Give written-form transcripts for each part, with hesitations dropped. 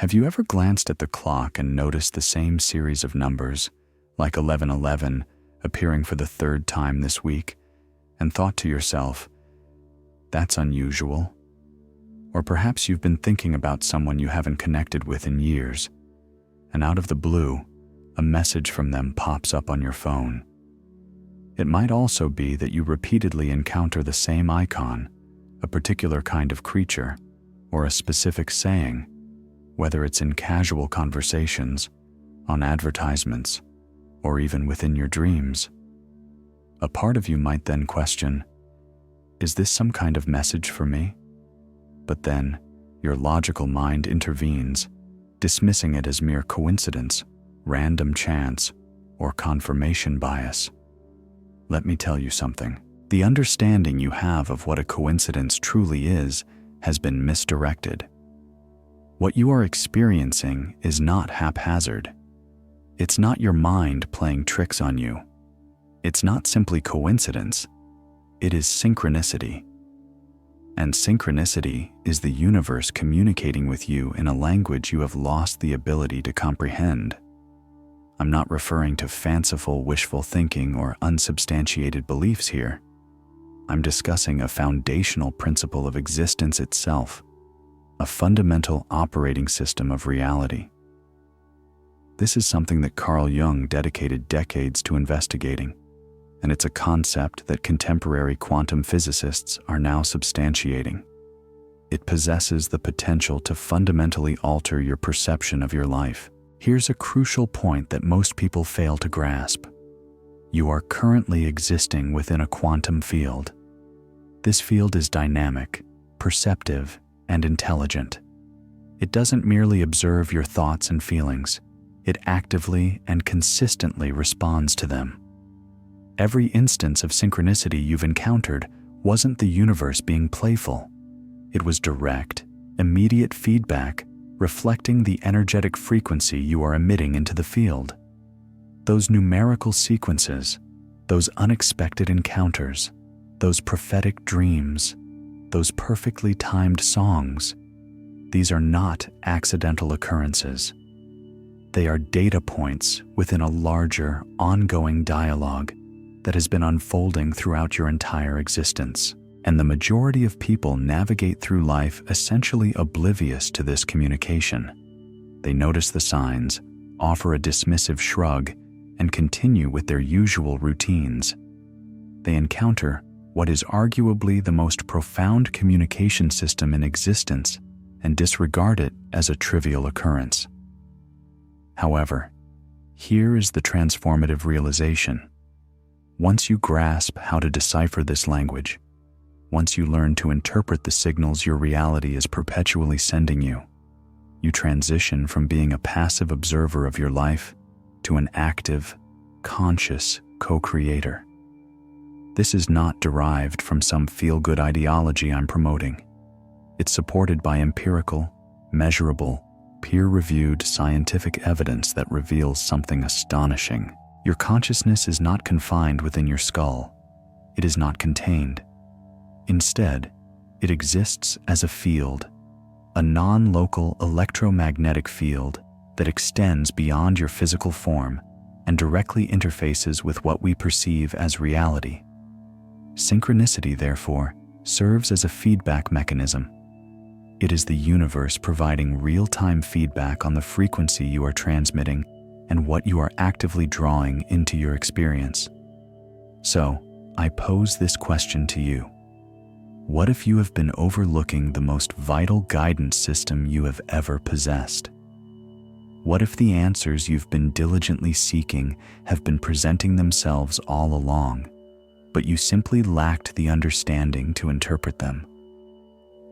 Have you ever glanced at the clock and noticed the same series of numbers, like 1111, appearing for the third time this week, and thought to yourself, "That's unusual"? Or perhaps you've been thinking about someone you haven't connected with in years, and out of the blue, a message from them pops up on your phone. It might also be that you repeatedly encounter the same icon, a particular kind of creature, or a specific saying, whether it's in casual conversations, on advertisements, or even within your dreams. A part of you might then question, is this some kind of message for me? But then, your logical mind intervenes, dismissing it as mere coincidence, random chance, or confirmation bias. Let me tell you something. The understanding you have of what a coincidence truly is has been misdirected. What you are experiencing is not haphazard. It's not your mind playing tricks on you. It's not simply coincidence. It is synchronicity. And synchronicity is the universe communicating with you in a language you have lost the ability to comprehend. I'm not referring to fanciful, wishful thinking or unsubstantiated beliefs here. I'm discussing a foundational principle of existence itself, a fundamental operating system of reality. This is something that Carl Jung dedicated decades to investigating, and it's a concept that contemporary quantum physicists are now substantiating. It possesses the potential to fundamentally alter your perception of your life. Here's a crucial point that most people fail to grasp. You are currently existing within a quantum field. This field is dynamic, perceptive, and intelligent. It doesn't merely observe your thoughts and feelings. It actively and consistently responds to them. Every instance of synchronicity you've encountered wasn't the universe being playful. It was direct, immediate feedback reflecting the energetic frequency you are emitting into the field. Those numerical sequences, those unexpected encounters, those prophetic dreams, those perfectly timed songs, these are not accidental occurrences. They are data points within a larger, ongoing dialogue that has been unfolding throughout your entire existence. And the majority of people navigate through life essentially oblivious to this communication. They notice the signs, offer a dismissive shrug, and continue with their usual routines. They encounter what is arguably the most profound communication system in existence and disregard it as a trivial occurrence. However, here is the transformative realization. Once you grasp how to decipher this language, once you learn to interpret the signals your reality is perpetually sending you, you transition from being a passive observer of your life to an active, conscious co-creator. This is not derived from some feel-good ideology I'm promoting. It's supported by empirical, measurable, peer-reviewed scientific evidence that reveals something astonishing. Your consciousness is not confined within your skull. It is not contained. Instead, it exists as a field, a non-local electromagnetic field that extends beyond your physical form and directly interfaces with what we perceive as reality. Synchronicity, therefore, serves as a feedback mechanism. It is the universe providing real-time feedback on the frequency you are transmitting and what you are actively drawing into your experience. So, I pose this question to you. What if you have been overlooking the most vital guidance system you have ever possessed? What if the answers you've been diligently seeking have been presenting themselves all along, but you simply lacked the understanding to interpret them?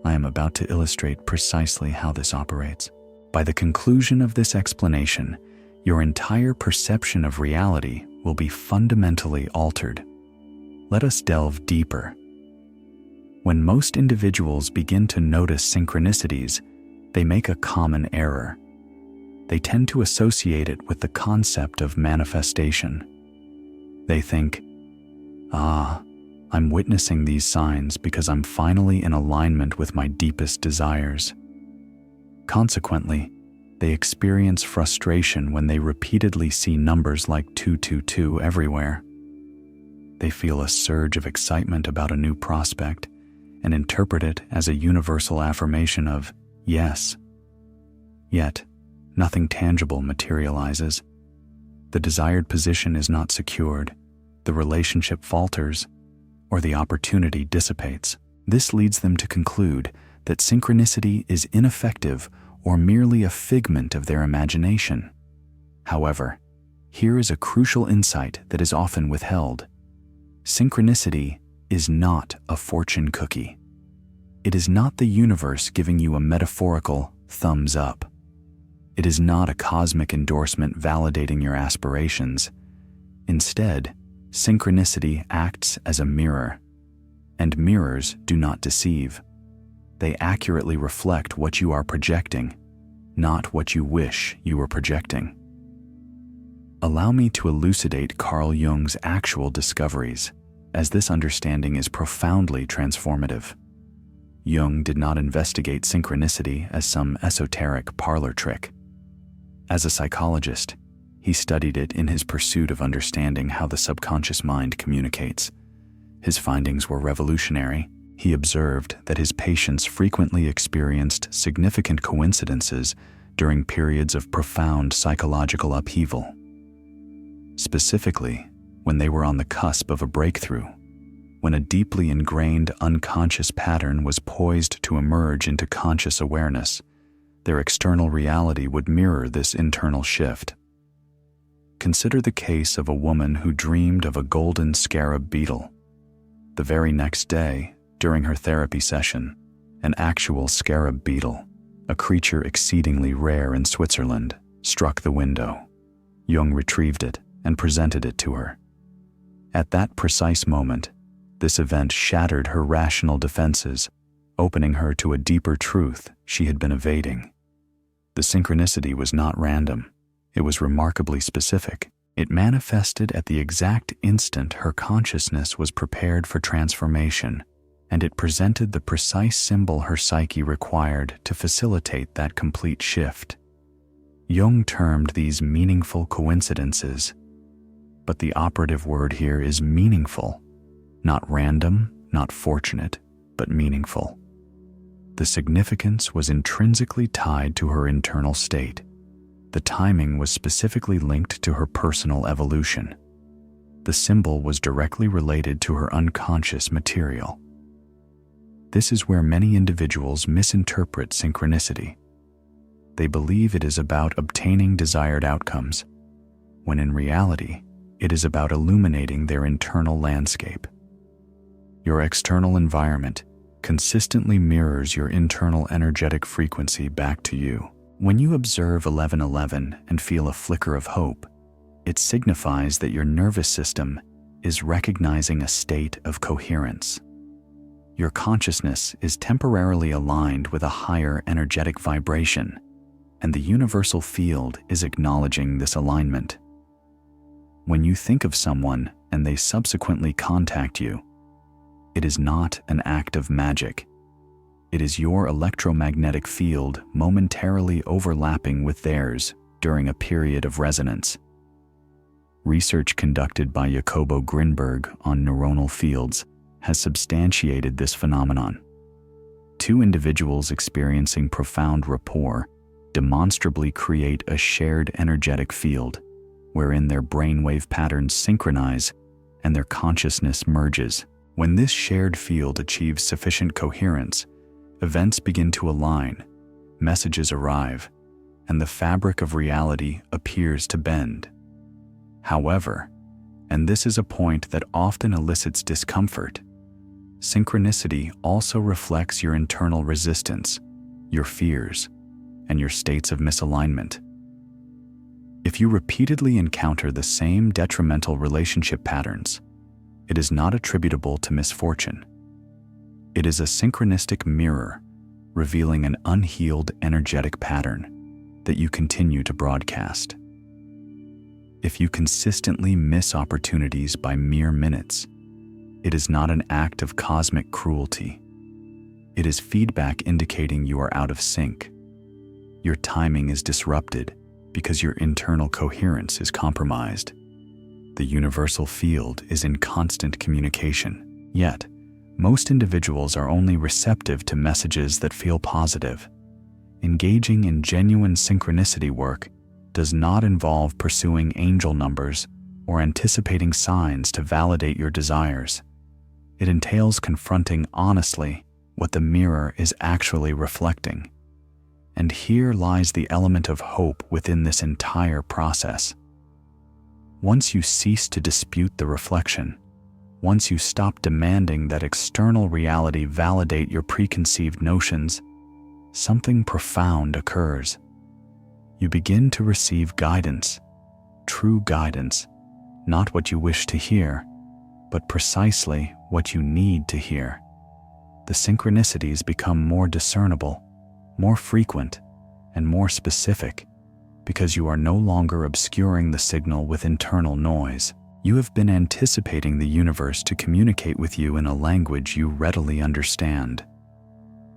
I am about to illustrate precisely how this operates. By the conclusion of this explanation, your entire perception of reality will be fundamentally altered. Let us delve deeper. When most individuals begin to notice synchronicities, they make a common error. They tend to associate it with the concept of manifestation. They think, I'm witnessing these signs because I'm finally in alignment with my deepest desires. Consequently, They experience frustration when they repeatedly see numbers like 222 everywhere. They feel a surge of excitement about a new prospect and interpret it as a universal affirmation of yes. Yet, nothing tangible materializes. The desired position is not secured, the relationship falters, or the opportunity dissipates. This leads them to conclude that synchronicity is ineffective or merely a figment of their imagination. However, here is a crucial insight that is often withheld. Synchronicity is not a fortune cookie. It is not the universe giving you a metaphorical thumbs up. It is not a cosmic endorsement validating your aspirations. Instead, synchronicity acts as a mirror, and mirrors do not deceive. They accurately reflect what you are projecting, not what you wish you were projecting. Allow me to elucidate Carl Jung's actual discoveries, as this understanding is profoundly transformative. Jung did not investigate synchronicity as some esoteric parlor trick. As a psychologist, he studied it in his pursuit of understanding how the subconscious mind communicates. His findings were revolutionary. He observed that his patients frequently experienced significant coincidences during periods of profound psychological upheaval. Specifically, when they were on the cusp of a breakthrough, when a deeply ingrained unconscious pattern was poised to emerge into conscious awareness, their external reality would mirror this internal shift. Consider the case of a woman who dreamed of a golden scarab beetle. The very next day, during her therapy session, an actual scarab beetle, a creature exceedingly rare in Switzerland, struck the window. Jung retrieved it and presented it to her. At that precise moment, this event shattered her rational defenses, opening her to a deeper truth she had been evading. The synchronicity was not random. It was remarkably specific. It manifested at the exact instant her consciousness was prepared for transformation, and it presented the precise symbol her psyche required to facilitate that complete shift. Jung termed these meaningful coincidences, but the operative word here is meaningful. Not random, not fortunate, but meaningful. The significance was intrinsically tied to her internal state. The timing was specifically linked to her personal evolution. The symbol was directly related to her unconscious material. This is where many individuals misinterpret synchronicity. They believe it is about obtaining desired outcomes, when in reality, it is about illuminating their internal landscape. Your external environment consistently mirrors your internal energetic frequency back to you. When you observe 1111 and feel a flicker of hope, it signifies that your nervous system is recognizing a state of coherence. Your consciousness is temporarily aligned with a higher energetic vibration, and the universal field is acknowledging this alignment. When you think of someone and they subsequently contact you, it is not an act of magic. It is your electromagnetic field momentarily overlapping with theirs during a period of resonance. Research conducted by Jacobo Grinberg on neuronal fields has substantiated this phenomenon. Two individuals experiencing profound rapport demonstrably create a shared energetic field, wherein their brainwave patterns synchronize and their consciousness merges. When this shared field achieves sufficient coherence, events begin to align, messages arrive, and the fabric of reality appears to bend. However, and this is a point that often elicits discomfort, synchronicity also reflects your internal resistance, your fears, and your states of misalignment. If you repeatedly encounter the same detrimental relationship patterns, it is not attributable to misfortune. It is a synchronistic mirror revealing an unhealed energetic pattern that you continue to broadcast. If you consistently miss opportunities by mere minutes, it is not an act of cosmic cruelty. It is feedback indicating you are out of sync. your timing is disrupted because your internal coherence is compromised. The universal field is in constant communication, yet most individuals are only receptive to messages that feel positive. Engaging in genuine synchronicity work does not involve pursuing angel numbers or anticipating signs to validate your desires. It entails confronting honestly what the mirror is actually reflecting. And here lies the element of hope within this entire process. Once you cease to dispute the reflection, once you stop demanding that external reality validate your preconceived notions, something profound occurs. You begin to receive guidance, true guidance, not what you wish to hear, but precisely what you need to hear. The synchronicities become more discernible, more frequent, and more specific, because you are no longer obscuring the signal with internal noise. You have been anticipating the universe to communicate with you in a language you readily understand.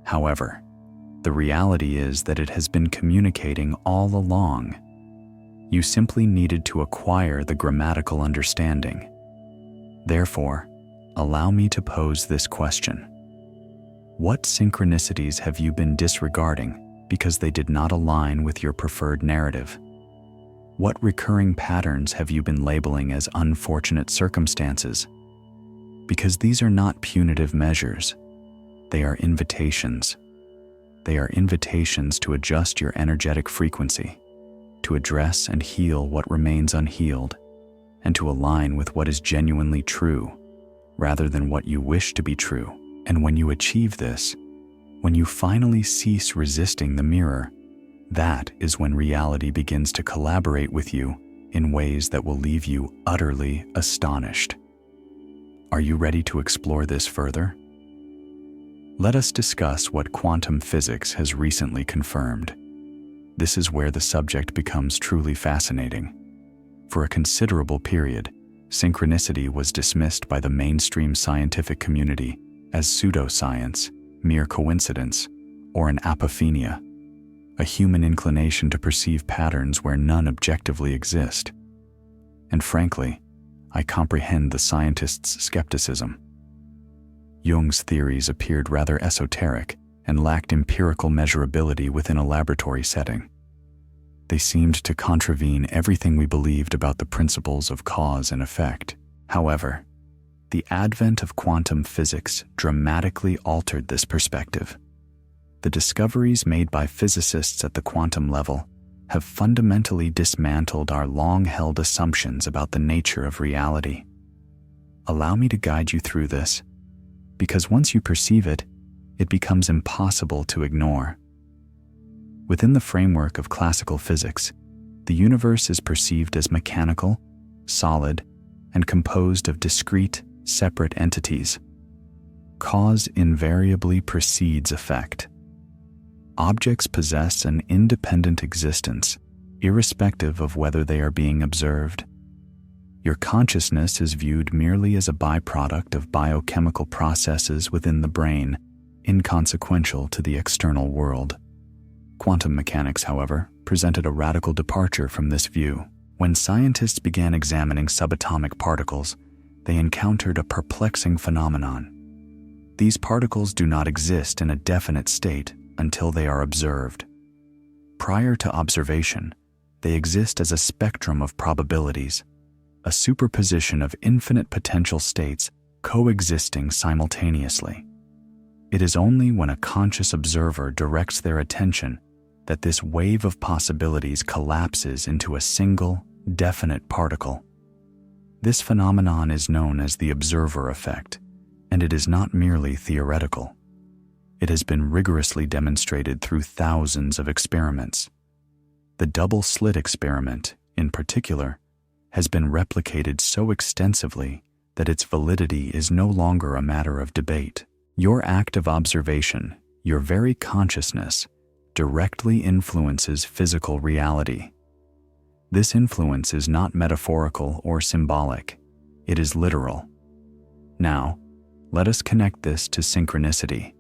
However, the reality is that it has been communicating all along. You simply needed to acquire the grammatical understanding. Therefore, allow me to pose this question. What synchronicities have you been disregarding because they did not align with your preferred narrative? What recurring patterns have you been labeling as unfortunate circumstances? Because these are not punitive measures. They are invitations. They are invitations to adjust your energetic frequency, to address and heal what remains unhealed, and to align with what is genuinely true, rather than what you wish to be true. And when you achieve this, when you finally cease resisting the mirror, that is when reality begins to collaborate with you in ways that will leave you utterly astonished. Are you ready to explore this further? Let us discuss what quantum physics has recently confirmed. This is where the subject becomes truly fascinating. For a considerable period, synchronicity was dismissed by the mainstream scientific community as pseudoscience, mere coincidence, or an apophenia, a human inclination to perceive patterns where none objectively exist. And frankly, I comprehend the scientists' skepticism. Jung's theories appeared rather esoteric and lacked empirical measurability within a laboratory setting. They seemed to contravene everything we believed about the principles of cause and effect. However, the advent of quantum physics dramatically altered this perspective. The discoveries made by physicists at the quantum level have fundamentally dismantled our long-held assumptions about the nature of reality. Allow me to guide you through this, because once you perceive it, it becomes impossible to ignore. Within the framework of classical physics, the universe is perceived as mechanical, solid, and composed of discrete, separate entities. Cause invariably precedes effect. Objects possess an independent existence, irrespective of whether they are being observed. Your consciousness is viewed merely as a byproduct of biochemical processes within the brain, inconsequential to the external world. Quantum mechanics, however, presented a radical departure from this view. When scientists began examining subatomic particles, they encountered a perplexing phenomenon. These particles do not exist in a definite state until they are observed. Prior to observation, they exist as a spectrum of probabilities, a superposition of infinite potential states coexisting simultaneously. It is only when a conscious observer directs their attention that this wave of possibilities collapses into a single, definite particle. This phenomenon is known as the observer effect, and it is not merely theoretical. It has been rigorously demonstrated through thousands of experiments. The double-slit experiment, in particular, has been replicated so extensively that its validity is no longer a matter of debate. Your act of observation, your very consciousness, directly influences physical reality. This influence is not metaphorical or symbolic, it is literal. Now, let us connect this to synchronicity.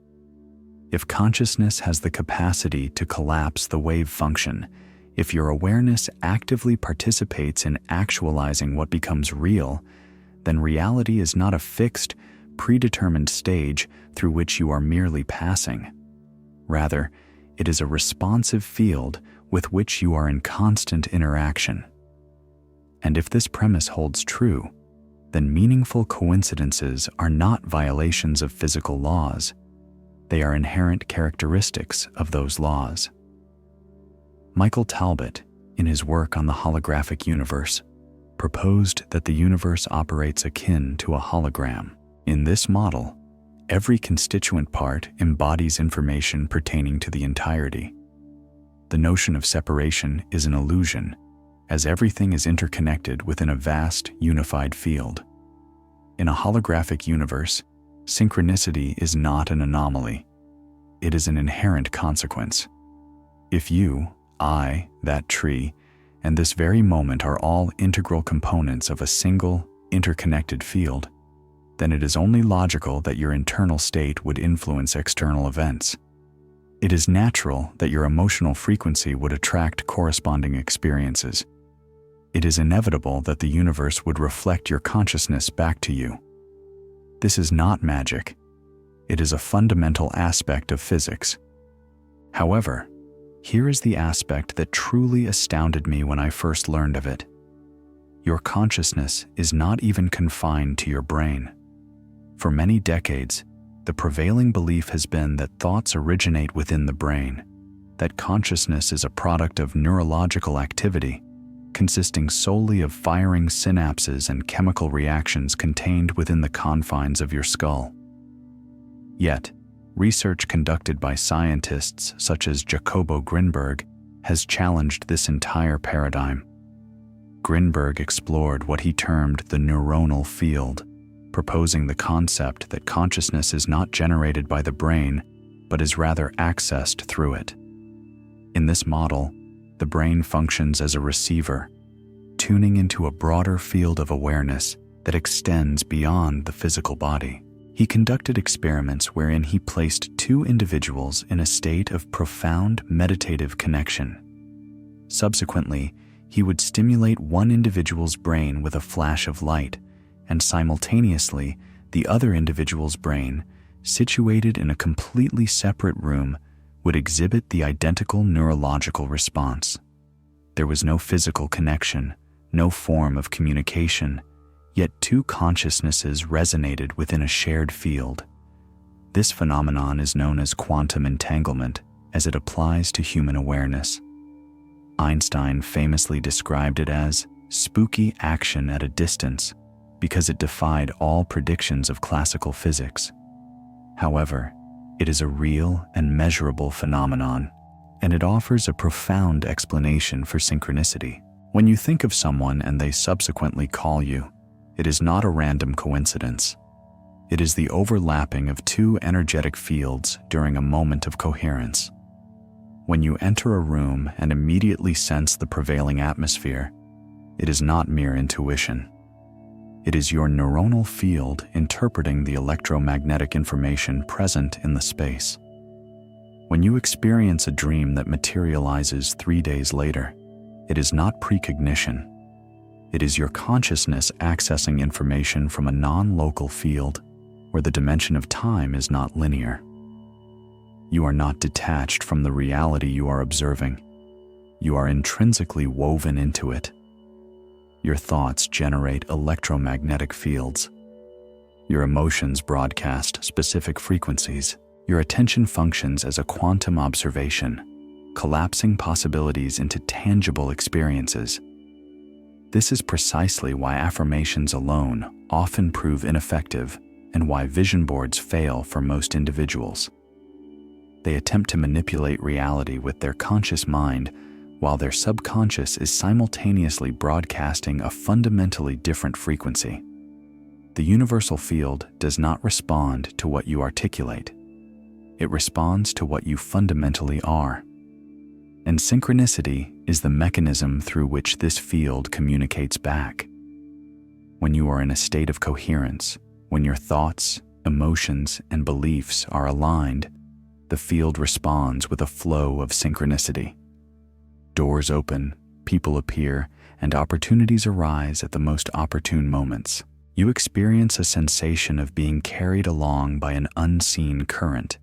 If consciousness has the capacity to collapse the wave function, if your awareness actively participates in actualizing what becomes real, then reality is not a fixed, predetermined stage through which you are merely passing. Rather, it is a responsive field with which you are in constant interaction. And if this premise holds true, then meaningful coincidences are not violations of physical laws. They are inherent characteristics of those laws. Michael Talbot, in his work on the holographic universe, proposed that the universe operates akin to a hologram. In this model, every constituent part embodies information pertaining to the entirety. The notion of separation is an illusion, as everything is interconnected within a vast, unified field. In a holographic universe, synchronicity is not an anomaly. It is an inherent consequence. If you, I, that tree, and this very moment are all integral components of a single, interconnected field, then it is only logical that your internal state would influence external events. It is natural that your emotional frequency would attract corresponding experiences. It is inevitable that the universe would reflect your consciousness back to you. This is not magic. It is a fundamental aspect of physics. However, here is the aspect that truly astounded me when I first learned of it. Your consciousness is not even confined to your brain. For many decades, the prevailing belief has been that thoughts originate within the brain, that consciousness is a product of neurological activity, consisting solely of firing synapses and chemical reactions contained within the confines of your skull. Yet, research conducted by scientists such as Jacobo Grinberg has challenged this entire paradigm. Grinberg explored what he termed the neuronal field, proposing the concept that consciousness is not generated by the brain, but is rather accessed through it. In this model, the brain functions as a receiver, tuning into a broader field of awareness that extends beyond the physical body. He conducted experiments wherein he placed two individuals in a state of profound meditative connection. Subsequently, he would stimulate one individual's brain with a flash of light, and simultaneously, the other individual's brain, situated in a completely separate room, would exhibit the identical neurological response. There was no physical connection, no form of communication, yet two consciousnesses resonated within a shared field. This phenomenon is known as quantum entanglement, as it applies to human awareness. Einstein famously described it as spooky action at a distance, because it defied all predictions of classical physics. However, it is a real and measurable phenomenon, and it offers a profound explanation for synchronicity. When you think of someone and they subsequently call you, it is not a random coincidence. It is the overlapping of two energetic fields during a moment of coherence. When you enter a room and immediately sense the prevailing atmosphere, it is not mere intuition. It is your neuronal field interpreting the electromagnetic information present in the space. When you experience a dream that materializes 3 days later, it is not precognition. It is your consciousness accessing information from a non-local field where the dimension of time is not linear. You are not detached from the reality you are observing. You are intrinsically woven into it. Your thoughts generate electromagnetic fields. Your emotions broadcast specific frequencies. Your attention functions as a quantum observation, collapsing possibilities into tangible experiences. This is precisely why affirmations alone often prove ineffective and why vision boards fail for most individuals. They attempt to manipulate reality with their conscious mind, while their subconscious is simultaneously broadcasting a fundamentally different frequency. The universal field does not respond to what you articulate. It responds to what you fundamentally are. And synchronicity is the mechanism through which this field communicates back. When you are in a state of coherence, when your thoughts, emotions, and beliefs are aligned, the field responds with a flow of synchronicity. Doors open, people appear, and opportunities arise at the most opportune moments. You experience a sensation of being carried along by an unseen current.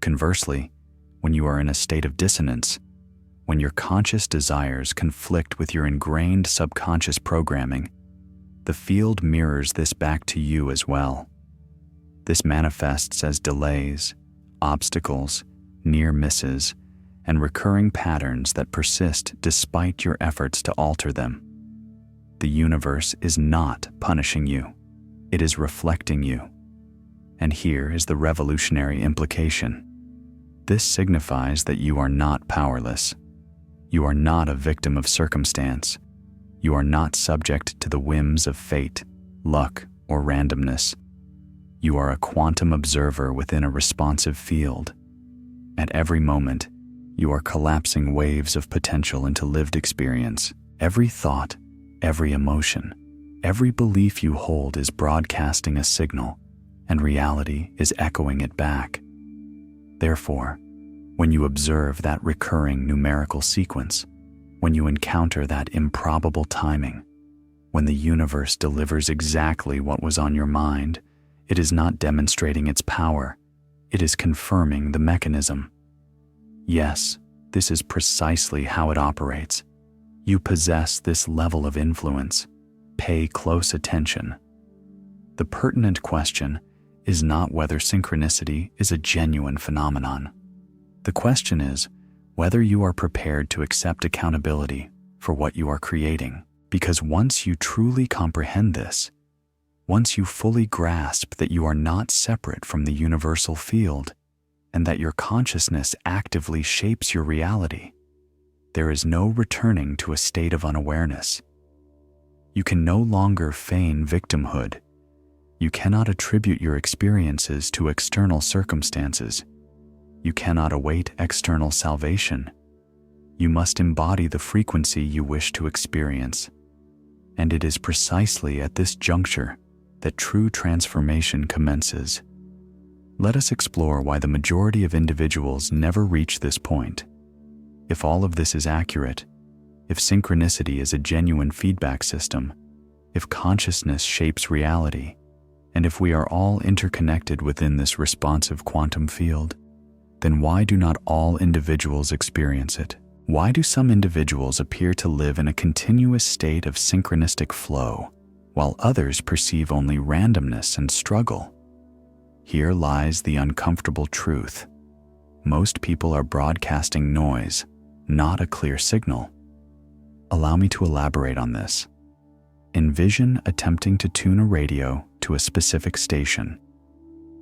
Conversely, when you are in a state of dissonance, when your conscious desires conflict with your ingrained subconscious programming, the field mirrors this back to you as well. This manifests as delays, obstacles, near misses, and recurring patterns that persist despite your efforts to alter them. The universe is not punishing you. It is reflecting you. And here is the revolutionary implication. This signifies that you are not powerless. You are not a victim of circumstance. You are not subject to the whims of fate, luck, or randomness. You are a quantum observer within a responsive field. At every moment, you are collapsing waves of potential into lived experience. Every thought, every emotion, every belief you hold is broadcasting a signal, and reality is echoing it back. Therefore, when you observe that recurring numerical sequence, when you encounter that improbable timing, when the universe delivers exactly what was on your mind, it is not demonstrating its power, it is confirming the mechanism. Yes, this is precisely how it operates. You possess this level of influence. Pay close attention. The pertinent question is not whether synchronicity is a genuine phenomenon. The question is whether you are prepared to accept accountability for what you are creating. Because once you truly comprehend this, once you fully grasp that you are not separate from the universal field and that your consciousness actively shapes your reality, there is no returning to a state of unawareness. You can no longer feign victimhood. You cannot attribute your experiences to external circumstances. You cannot await external salvation. You must embody the frequency you wish to experience. And it is precisely at this juncture that true transformation commences. Let us explore why the majority of individuals never reach this point. If all of this is accurate, if synchronicity is a genuine feedback system, if consciousness shapes reality, and if we are all interconnected within this responsive quantum field, then why do not all individuals experience it? Why do some individuals appear to live in a continuous state of synchronistic flow, while others perceive only randomness and struggle? Here lies the uncomfortable truth. Most people are broadcasting noise, not a clear signal. Allow me to elaborate on this. Envision attempting to tune a radio to a specific station.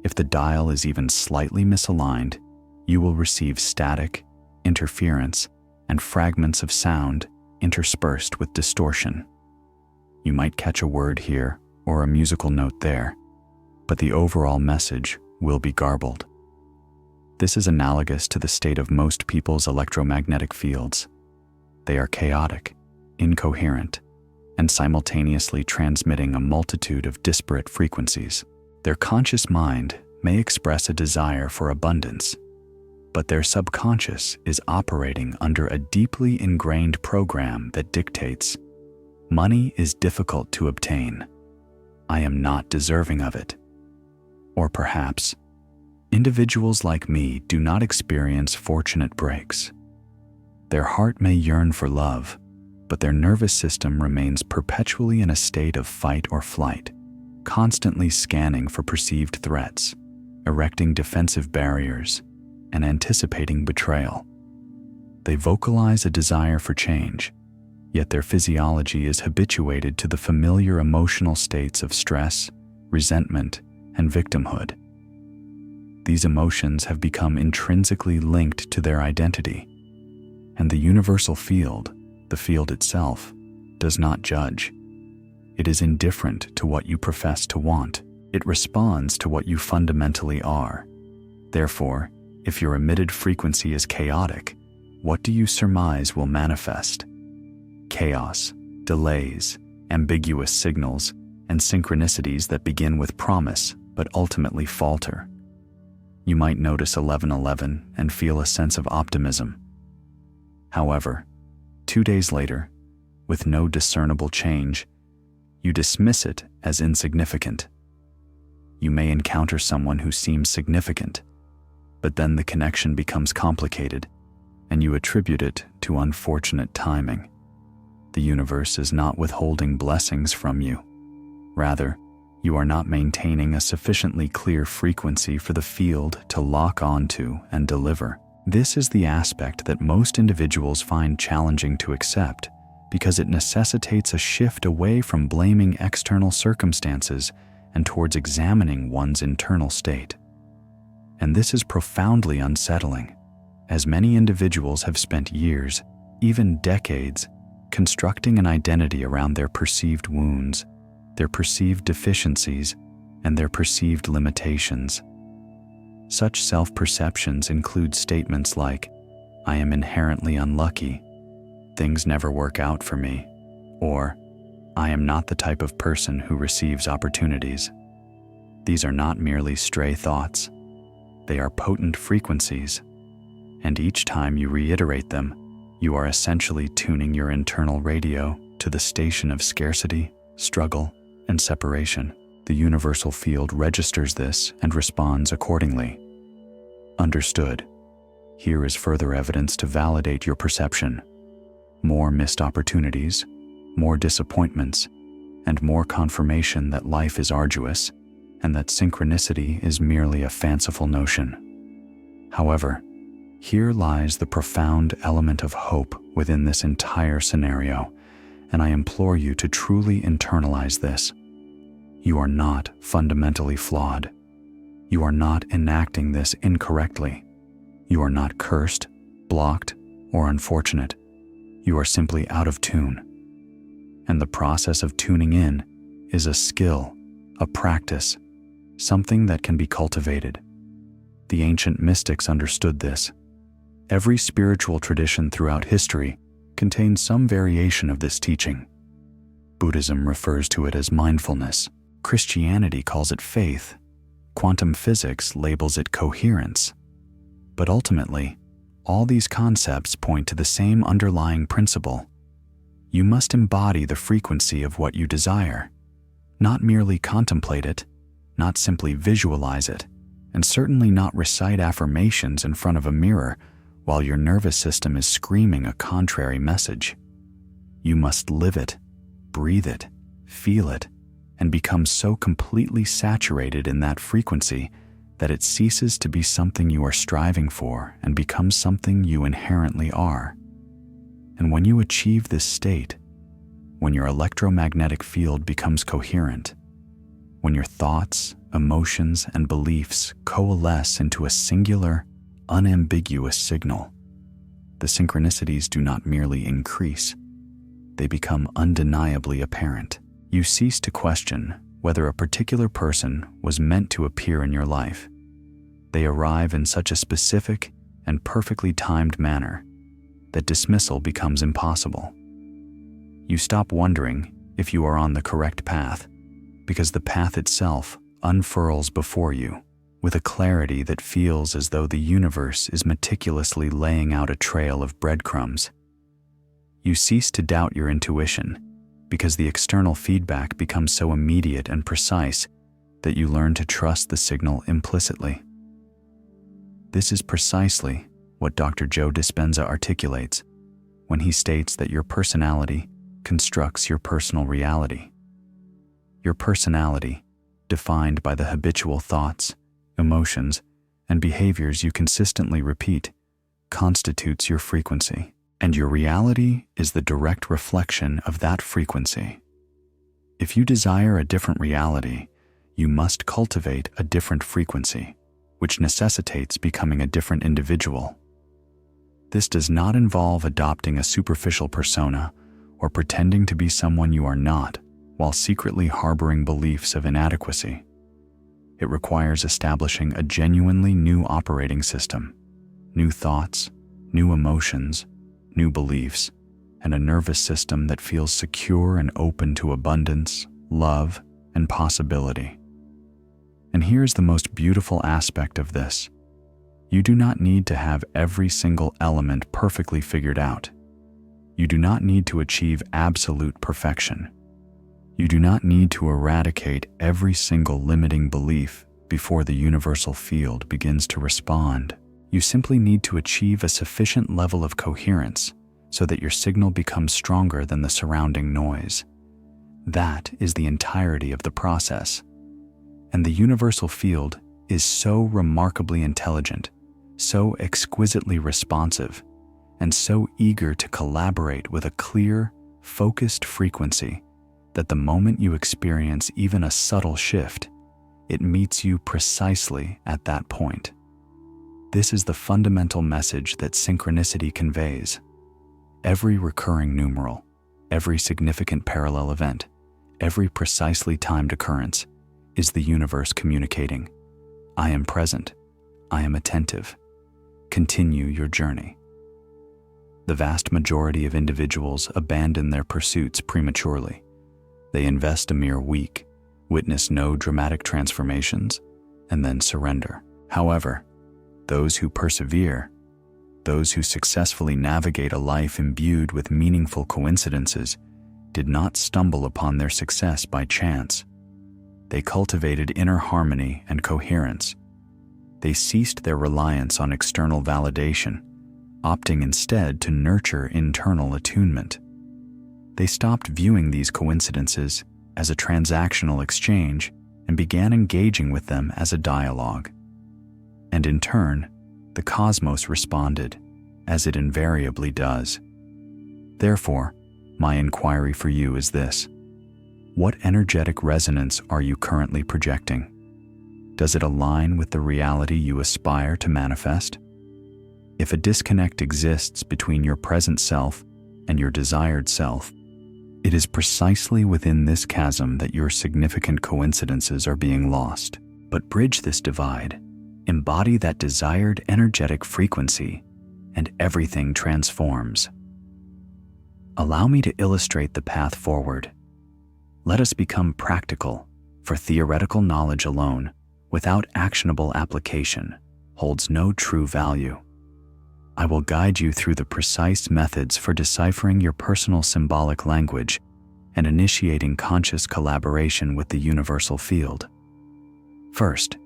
If the dial is even slightly misaligned, you will receive static, interference, and fragments of sound interspersed with distortion. You might catch a word here or a musical note there, but the overall message will be garbled. This is analogous to the state of most people's electromagnetic fields. They are chaotic, incoherent, and simultaneously transmitting a multitude of disparate frequencies. Their conscious mind may express a desire for abundance, but their subconscious is operating under a deeply ingrained program that dictates, money is difficult to obtain. I am not deserving of it. Or perhaps, individuals like me do not experience fortunate breaks. Their heart may yearn for love, but their nervous system remains perpetually in a state of fight or flight, constantly scanning for perceived threats, erecting defensive barriers, and anticipating betrayal. They vocalize a desire for change, yet their physiology is habituated to the familiar emotional states of stress, resentment, and victimhood. These emotions have become intrinsically linked to their identity, and the universal field, the field itself, does not judge. It is indifferent to what you profess to want. It responds to what you fundamentally are. Therefore, if your emitted frequency is chaotic, what do you surmise will manifest? Chaos, delays, ambiguous signals, and synchronicities that begin with promise but ultimately falter. You might notice 1111 and feel a sense of optimism. However, 2 days later, with no discernible change, you dismiss it as insignificant. You may encounter someone who seems significant, but then the connection becomes complicated, and you attribute it to unfortunate timing. The universe is not withholding blessings from you. Rather, you are not maintaining a sufficiently clear frequency for the field to lock onto and deliver. This is the aspect that most individuals find challenging to accept because it necessitates a shift away from blaming external circumstances and towards examining one's internal state. And this is profoundly unsettling, as many individuals have spent years, even decades, constructing an identity around their perceived wounds, their perceived deficiencies, and their perceived limitations. Such self-perceptions include statements like, "I am inherently unlucky," "Things never work out for me," or "I am not the type of person who receives opportunities." These are not merely stray thoughts. They are potent frequencies, and each time you reiterate them, you are essentially tuning your internal radio to the station of scarcity, struggle, and separation. The universal field registers this and responds accordingly. Understood. Here is further evidence to validate your perception. More missed opportunities, more disappointments, and more confirmation that life is arduous and that synchronicity is merely a fanciful notion. However, here lies the profound element of hope within this entire scenario, and I implore you to truly internalize this. You are not fundamentally flawed. You are not enacting this incorrectly. You are not cursed, blocked, or unfortunate. You are simply out of tune. And the process of tuning in is a skill, a practice, something that can be cultivated. The ancient mystics understood this. Every spiritual tradition throughout history contains some variation of this teaching. Buddhism refers to it as mindfulness. Christianity calls it faith. Quantum physics labels it coherence. But ultimately, all these concepts point to the same underlying principle. You must embody the frequency of what you desire, not merely contemplate it, not simply visualize it, and certainly not recite affirmations in front of a mirror while your nervous system is screaming a contrary message. You must live it, breathe it, feel it, and become so completely saturated in that frequency that it ceases to be something you are striving for and becomes something you inherently are. And when you achieve this state, when your electromagnetic field becomes coherent, when your thoughts, emotions, and beliefs coalesce into a singular, unambiguous signal, the synchronicities do not merely increase, they become undeniably apparent. You cease to question whether a particular person was meant to appear in your life. They arrive in such a specific and perfectly timed manner that dismissal becomes impossible. You stop wondering if you are on the correct path, because the path itself unfurls before you with a clarity that feels as though the universe is meticulously laying out a trail of breadcrumbs. You cease to doubt your intuition because the external feedback becomes so immediate and precise that you learn to trust the signal implicitly. This is precisely what Dr. Joe Dispenza articulates when he states that your personality constructs your personal reality. Your personality, defined by the habitual thoughts, emotions, and behaviors you consistently repeat, constitutes your frequency, and your reality is the direct reflection of that frequency. If you desire a different reality, you must cultivate a different frequency, which necessitates becoming a different individual. This does not involve adopting a superficial persona or pretending to be someone you are not while secretly harboring beliefs of inadequacy. It requires establishing a genuinely new operating system, new thoughts, new emotions, new beliefs, and a nervous system that feels secure and open to abundance, love, and possibility. And here's the most beautiful aspect of this. You do not need to have every single element perfectly figured out. You do not need to achieve absolute perfection. You do not need to eradicate every single limiting belief before the universal field begins to respond. You simply need to achieve a sufficient level of coherence so that your signal becomes stronger than the surrounding noise. That is the entirety of the process. And the universal field is so remarkably intelligent, so exquisitely responsive, and so eager to collaborate with a clear, focused frequency that the moment you experience even a subtle shift, it meets you precisely at that point. This is the fundamental message that synchronicity conveys. Every recurring numeral, every significant parallel event, every precisely timed occurrence is the universe communicating, I am present, I am attentive. Continue your journey. The vast majority of individuals abandon their pursuits prematurely. They invest a mere week, witness no dramatic transformations, and then surrender. However, those who persevere, those who successfully navigate a life imbued with meaningful coincidences, did not stumble upon their success by chance. They cultivated inner harmony and coherence. They ceased their reliance on external validation, opting instead to nurture internal attunement. They stopped viewing these coincidences as a transactional exchange and began engaging with them as a dialogue. And in turn, the cosmos responded, as it invariably does. Therefore, my inquiry for you is this: what energetic resonance are you currently projecting? Does it align with the reality you aspire to manifest? If a disconnect exists between your present self and your desired self, it is precisely within this chasm that your significant coincidences are being lost. But bridge this divide, embody that desired energetic frequency, and everything transforms. Allow me to illustrate the path forward. Let us become practical, for theoretical knowledge alone, without actionable application, holds no true value. I will guide you through the precise methods for deciphering your personal symbolic language and initiating conscious collaboration with the universal field. First,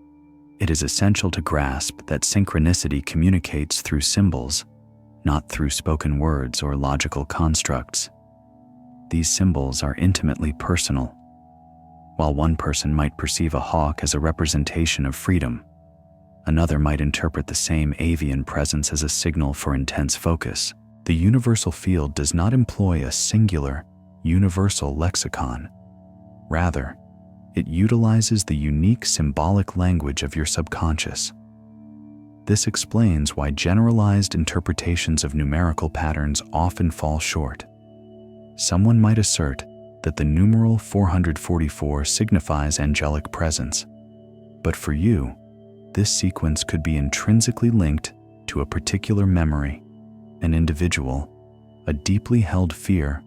it is essential to grasp that synchronicity communicates through symbols, not through spoken words or logical constructs. These symbols are intimately personal. While one person might perceive a hawk as a representation of freedom, another might interpret the same avian presence as a signal for intense focus. The universal field does not employ a singular, universal lexicon. Rather, it utilizes the unique symbolic language of your subconscious. This explains why generalized interpretations of numerical patterns often fall short. Someone might assert that the numeral 444 signifies angelic presence, but for you, this sequence could be intrinsically linked to a particular memory, an individual, a deeply held fear,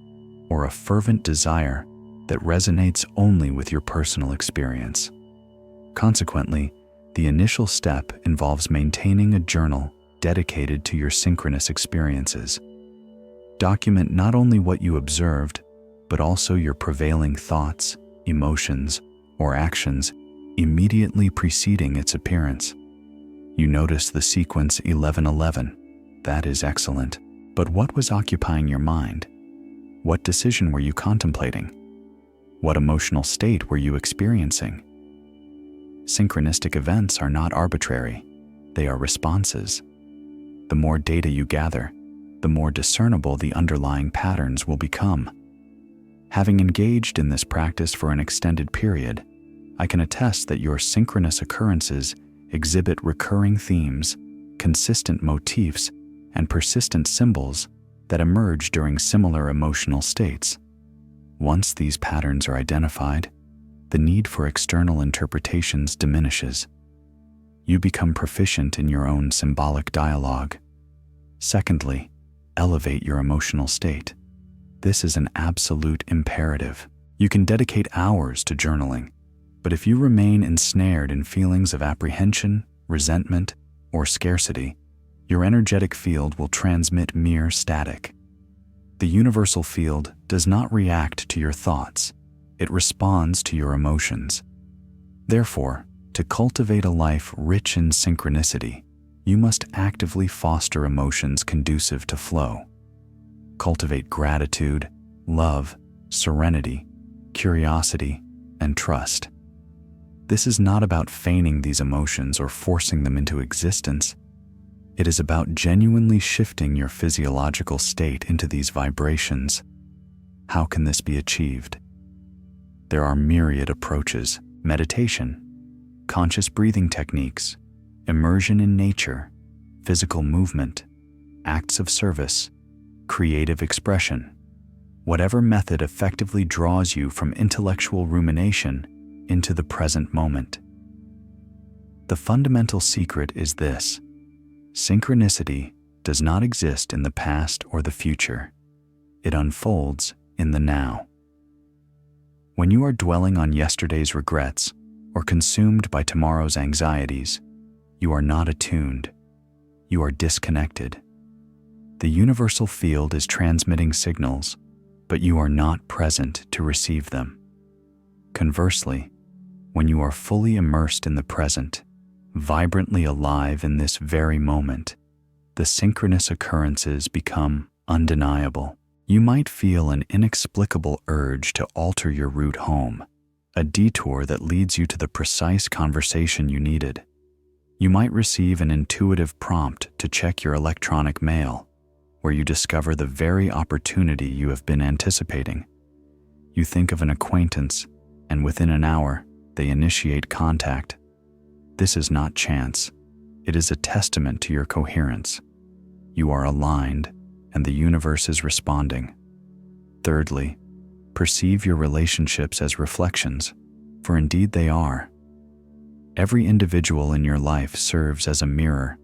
or a fervent desire that resonates only with your personal experience. Consequently, the initial step involves maintaining a journal dedicated to your synchronous experiences. Document not only what you observed, but also your prevailing thoughts, emotions, or actions immediately preceding its appearance. You notice the sequence 1111. That is excellent. But what was occupying your mind? What decision were you contemplating? What emotional state were you experiencing? Synchronistic events are not arbitrary. They are responses. The more data you gather, the more discernible the underlying patterns will become. Having engaged in this practice for an extended period, I can attest that your synchronous occurrences exhibit recurring themes, consistent motifs, and persistent symbols that emerge during similar emotional states. Once these patterns are identified, the need for external interpretations diminishes. You become proficient in your own symbolic dialogue. Secondly, elevate your emotional state. This is an absolute imperative. You can dedicate hours to journaling, but if you remain ensnared in feelings of apprehension, resentment, or scarcity, your energetic field will transmit mere static. The universal field does not react to your thoughts, it responds to your emotions. Therefore, to cultivate a life rich in synchronicity, you must actively foster emotions conducive to flow. Cultivate gratitude, love, serenity, curiosity, and trust. This is not about feigning these emotions or forcing them into existence. It is about genuinely shifting your physiological state into these vibrations. How can this be achieved? There are myriad approaches: meditation, conscious breathing techniques, immersion in nature, physical movement, acts of service, creative expression. Whatever method effectively draws you from intellectual rumination into the present moment. The fundamental secret is this: synchronicity does not exist in the past or the future. It unfolds in the now. When you are dwelling on yesterday's regrets or consumed by tomorrow's anxieties, you are not attuned. You are disconnected. The universal field is transmitting signals, but you are not present to receive them. Conversely, when you are fully immersed in the present, vibrantly alive in this very moment, the synchronous occurrences become undeniable. You might feel an inexplicable urge to alter your route home, a detour that leads you to the precise conversation you needed. You might receive an intuitive prompt to check your electronic mail, where you discover the very opportunity you have been anticipating. You think of an acquaintance, and within an hour, they initiate contact. This is not chance. It is a testament to your coherence. You are aligned, and the universe is responding. Thirdly, perceive your relationships as reflections, for indeed they are. Every individual in your life serves as a mirror,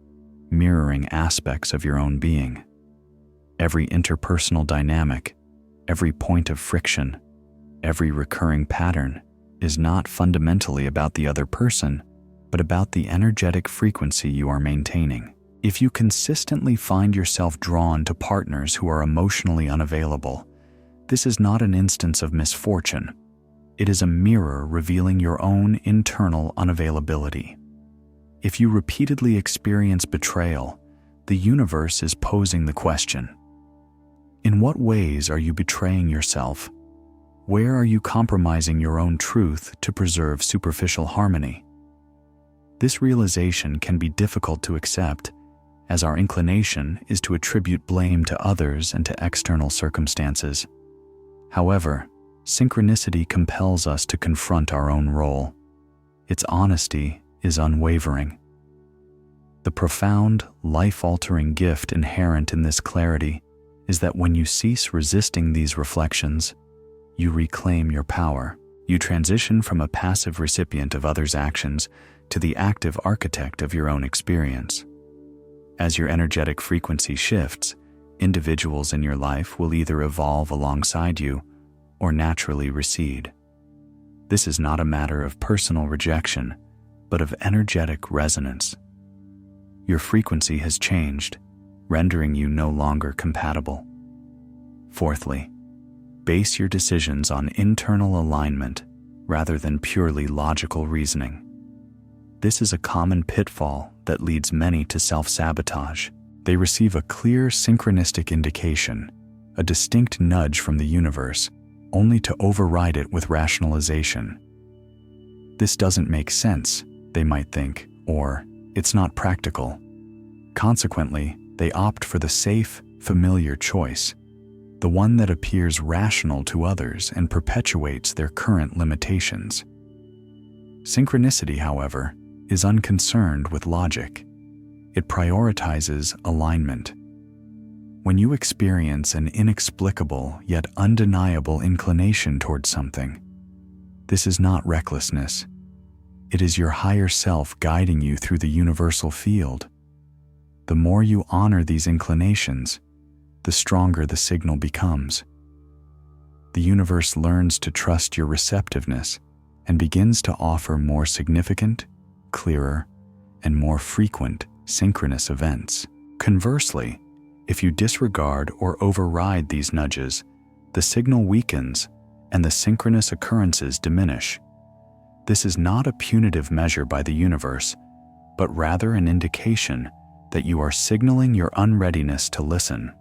mirroring aspects of your own being. Every interpersonal dynamic, every point of friction, every recurring pattern is not fundamentally about the other person, but about the energetic frequency you are maintaining. If you consistently find yourself drawn to partners who are emotionally unavailable, this is not an instance of misfortune. It is a mirror revealing your own internal unavailability. If you repeatedly experience betrayal, the universe is posing the question: in what ways are you betraying yourself? Where are you compromising your own truth to preserve superficial harmony? This realization can be difficult to accept, as our inclination is to attribute blame to others and to external circumstances. However, synchronicity compels us to confront our own role. Its honesty is unwavering. The profound, life-altering gift inherent in this clarity is that when you cease resisting these reflections, you reclaim your power. You transition from a passive recipient of others' actions to the active architect of your own experience. As your energetic frequency shifts, individuals in your life will either evolve alongside you or naturally recede. This is not a matter of personal rejection, but of energetic resonance. Your frequency has changed, rendering you no longer compatible. Fourthly, base your decisions on internal alignment rather than purely logical reasoning. This is a common pitfall that leads many to self-sabotage. They receive a clear synchronistic indication, a distinct nudge from the universe, only to override it with rationalization. This doesn't make sense, they might think, or it's not practical. Consequently, they opt for the safe, familiar choice, the one that appears rational to others and perpetuates their current limitations. Synchronicity, however, is unconcerned with logic. It prioritizes alignment. When you experience an inexplicable yet undeniable inclination towards something, this is not recklessness. It is your higher self guiding you through the universal field. The more you honor these inclinations, the stronger the signal becomes. The universe learns to trust your receptiveness and begins to offer more significant, clearer, and more frequent synchronous events. Conversely, if you disregard or override these nudges, the signal weakens and the synchronous occurrences diminish. This is not a punitive measure by the universe, but rather an indication that you are signaling your unreadiness to listen.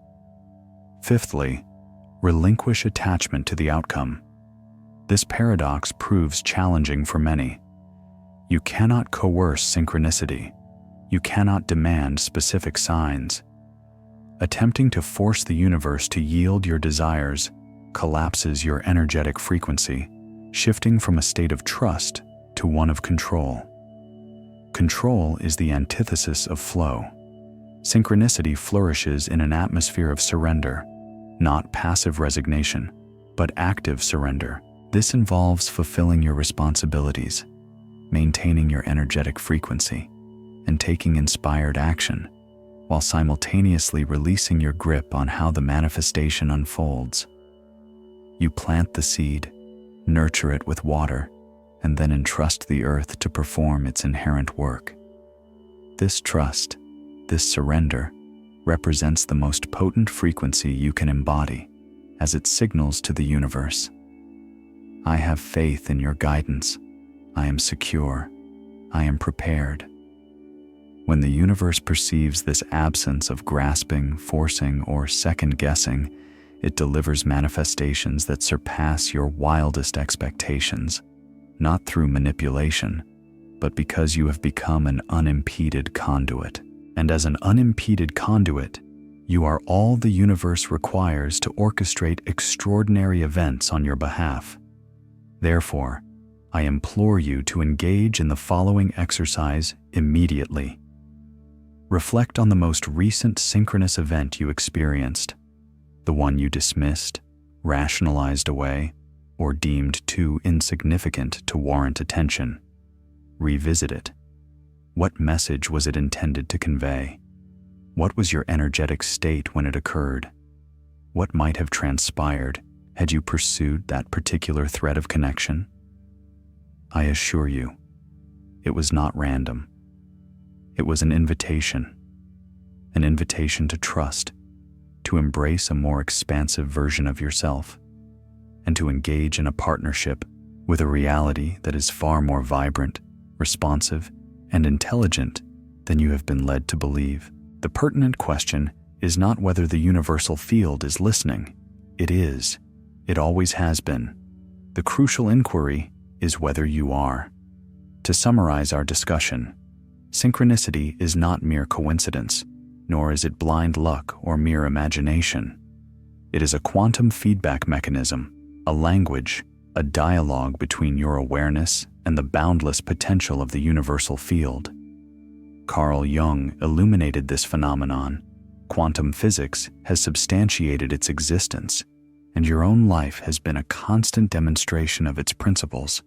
Fifthly, relinquish attachment to the outcome. This paradox proves challenging for many. You cannot coerce synchronicity. You cannot demand specific signs. Attempting to force the universe to yield your desires collapses your energetic frequency, shifting from a state of trust to one of control. Control is the antithesis of flow. Synchronicity flourishes in an atmosphere of surrender, not passive resignation, but active surrender. This involves fulfilling your responsibilities, maintaining your energetic frequency, and taking inspired action, while simultaneously releasing your grip on how the manifestation unfolds. You plant the seed, nurture it with water, and then entrust the earth to perform its inherent work. This trust, this surrender, represents the most potent frequency you can embody, as it signals to the universe, I have faith in your guidance. I am secure. I am prepared. When the universe perceives this absence of grasping, forcing, or second-guessing, it delivers manifestations that surpass your wildest expectations, not through manipulation, but because you have become an unimpeded conduit. And as an unimpeded conduit, you are all the universe requires to orchestrate extraordinary events on your behalf. Therefore, I implore you to engage in the following exercise immediately. Reflect on the most recent synchronous event you experienced, the one you dismissed, rationalized away, or deemed too insignificant to warrant attention. Revisit it. What message was it intended to convey? What was your energetic state when it occurred? What might have transpired had you pursued that particular thread of connection? I assure you, it was not random. It was an invitation to trust, to embrace a more expansive version of yourself, and to engage in a partnership with a reality that is far more vibrant, responsive, and intelligent than you have been led to believe. The pertinent question is not whether the universal field is listening. It is. It always has been. The crucial inquiry is whether you are. To summarize our discussion, synchronicity is not mere coincidence, nor is it blind luck or mere imagination. It is a quantum feedback mechanism, a language, a dialogue between your awareness and the boundless potential of the universal field. Carl Jung illuminated this phenomenon. Quantum physics has substantiated its existence, and your own life has been a constant demonstration of its principles,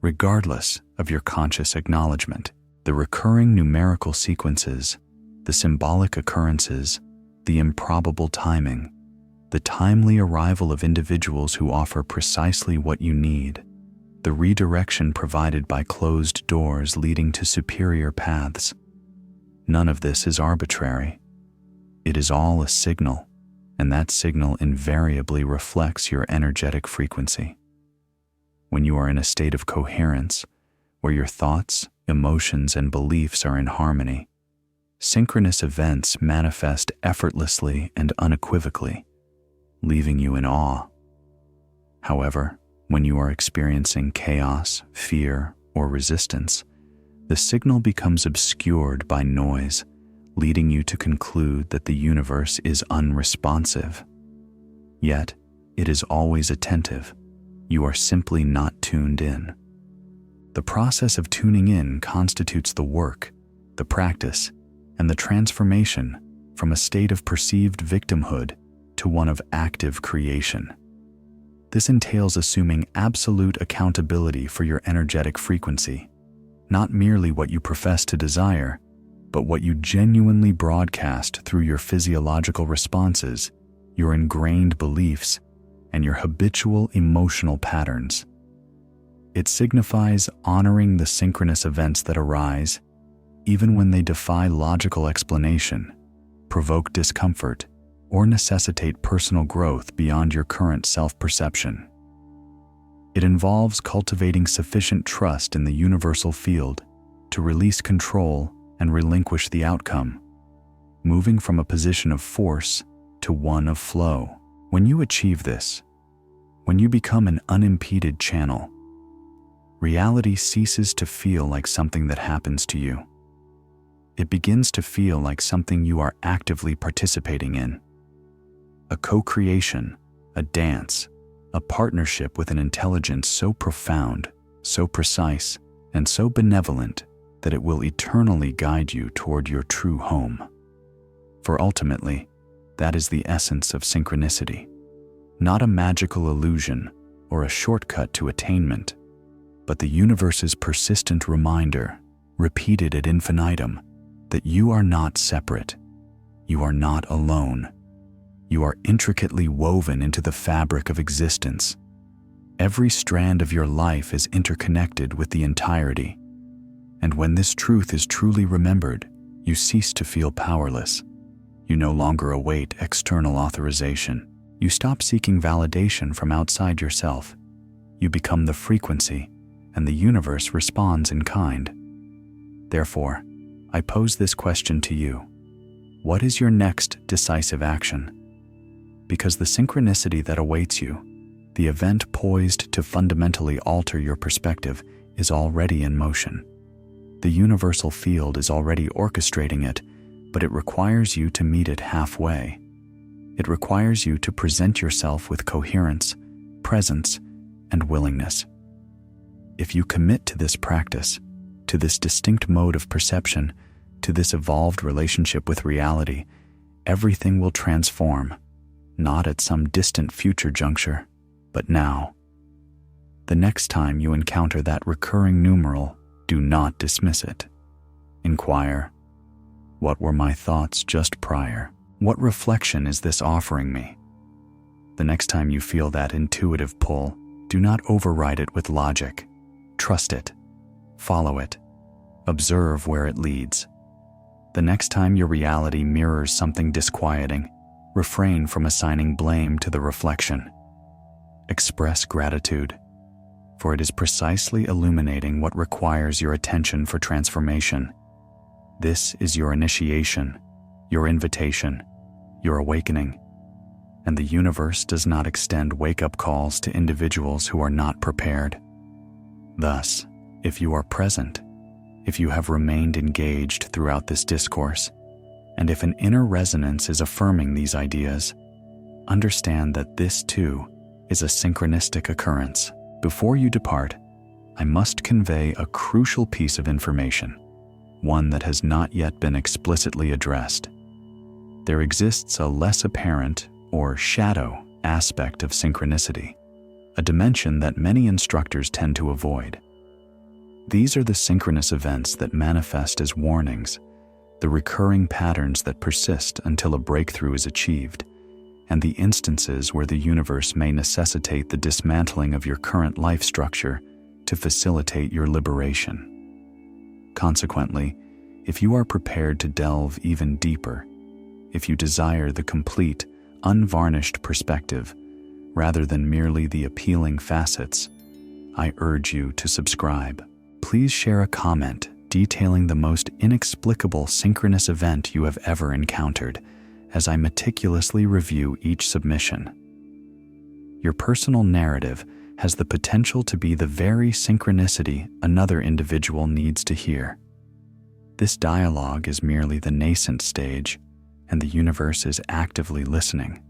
regardless of your conscious acknowledgement. The recurring numerical sequences, the symbolic occurrences, the improbable timing, the timely arrival of individuals who offer precisely what you need, the redirection provided by closed doors leading to superior paths. None of this is arbitrary. It is all a signal, and that signal invariably reflects your energetic frequency. When you are in a state of coherence, where your thoughts, emotions, and beliefs are in harmony, synchronous events manifest effortlessly and unequivocally, leaving you in awe. However, when you are experiencing chaos, fear, or resistance, the signal becomes obscured by noise, leading you to conclude that the universe is unresponsive. Yet, it is always attentive. You are simply not tuned in. The process of tuning in constitutes the work, the practice, and the transformation from a state of perceived victimhood to one of active creation. This entails assuming absolute accountability for your energetic frequency, not merely what you profess to desire, but what you genuinely broadcast through your physiological responses, your ingrained beliefs, and your habitual emotional patterns. It signifies honoring the synchronous events that arise, even when they defy logical explanation, provoke discomfort, or necessitate personal growth beyond your current self-perception. It involves cultivating sufficient trust in the universal field to release control and relinquish the outcome, moving from a position of force to one of flow. When you achieve this, when you become an unimpeded channel, reality ceases to feel like something that happens to you. It begins to feel like something you are actively participating in. A co-creation, a dance, a partnership with an intelligence so profound, so precise, and so benevolent that it will eternally guide you toward your true home. For ultimately, that is the essence of synchronicity. Not a magical illusion or a shortcut to attainment, but the universe's persistent reminder, repeated ad infinitum, that you are not separate, you are not alone. You are intricately woven into the fabric of existence. Every strand of your life is interconnected with the entirety. And when this truth is truly remembered, you cease to feel powerless. You no longer await external authorization. You stop seeking validation from outside yourself. You become the frequency, and the universe responds in kind. Therefore, I pose this question to you. What is your next decisive action? Because the synchronicity that awaits you, the event poised to fundamentally alter your perspective, is already in motion. The universal field is already orchestrating it, but it requires you to meet it halfway. It requires you to present yourself with coherence, presence, and willingness. If you commit to this practice, to this distinct mode of perception, to this evolved relationship with reality, everything will transform. Not at some distant future juncture, but now. The next time you encounter that recurring numeral, do not dismiss it. Inquire, what were my thoughts just prior? What reflection is this offering me? The next time you feel that intuitive pull, do not override it with logic. Trust it. Follow it. Observe where it leads. The next time your reality mirrors something disquieting, refrain from assigning blame to the reflection. Express gratitude, for it is precisely illuminating what requires your attention for transformation. This is your initiation, your invitation, your awakening, and the universe does not extend wake-up calls to individuals who are not prepared. Thus, if you are present, if you have remained engaged throughout this discourse, and if an inner resonance is affirming these ideas, understand that this too is a synchronistic occurrence. Before you depart, I must convey a crucial piece of information, one that has not yet been explicitly addressed. There exists a less apparent or shadow aspect of synchronicity, a dimension that many instructors tend to avoid. These are the synchronous events that manifest as warnings, the recurring patterns that persist until a breakthrough is achieved, and the instances where the universe may necessitate the dismantling of your current life structure to facilitate your liberation. Consequently, if you are prepared to delve even deeper, if you desire the complete, unvarnished perspective, rather than merely the appealing facets, I urge you to subscribe. Please share a comment detailing the most inexplicable synchronous event you have ever encountered, as I meticulously review each submission. Your personal narrative has the potential to be the very synchronicity another individual needs to hear. This dialogue is merely the nascent stage, and the universe is actively listening.